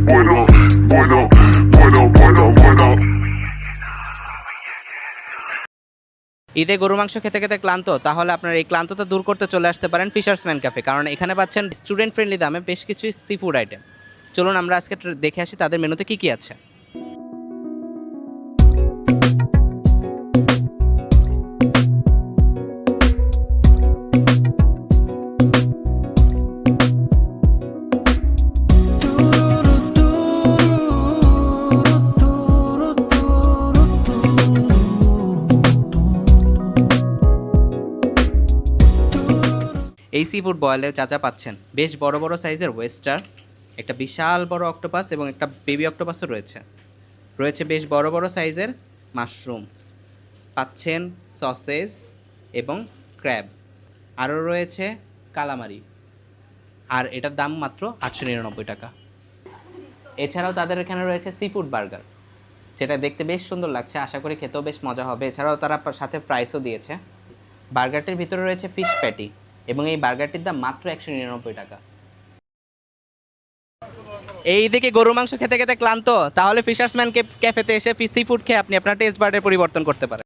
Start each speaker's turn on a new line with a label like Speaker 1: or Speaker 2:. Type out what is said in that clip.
Speaker 1: bueno, bueno, bueno, bueno, bueno.
Speaker 2: ঈদে গরু মাংস খেতে খেতে ক্লান্ত, তাহলে আপনার এই ক্লান্ততা দূর করতে চলে আসতে পারেন ফিশার্সম্যান ক্যাফে, কারণ এখানে পাচ্ছেন স্টুডেন্ট ফ্রেন্ডলি দামে বেশ কিছু সি ফুড আইটেম। চলুন আমরা আজকে দেখে আসি তাদের মেনুতে কি কি আছে। এই সি ফুড বয়েলে যা পাচ্ছেন, বেশ বড় বড় সাইজের ওয়েস্টার, একটা বিশাল বড় অক্টোপাস এবং একটা বেবি অক্টোপাসও রয়েছে। রয়েছে বেশ বড় বড় সাইজের মাশরুম, পাচ্ছেন সসেজ এবং ক্র্যাব, আরও রয়েছে কালামারি, আর এটার দাম মাত্র 899 টাকা। এছাড়াও তাদের এখানে রয়েছে সি ফুড বার্গার, যেটা দেখতে বেশ সুন্দর লাগছে, আশা করি খেতেও বেশ মজা হবে। এছাড়াও তারা সাথে প্রাইসও দিয়েছে। বার্গারটির ভিতরে রয়েছে ফিশ প্যাটি এবং এই বার্গারটির দাম মাত্র 199 টাকা। এই দিকে গরু মাংস খেতে খেতে ক্লান্ত, তাহলে ফিশার্সম্যান ক্যাফেতে এসে সি ফুড খেয়ে আপনি আপনার টেস্ট বার্ডের পরিবর্তন করতে পারেন।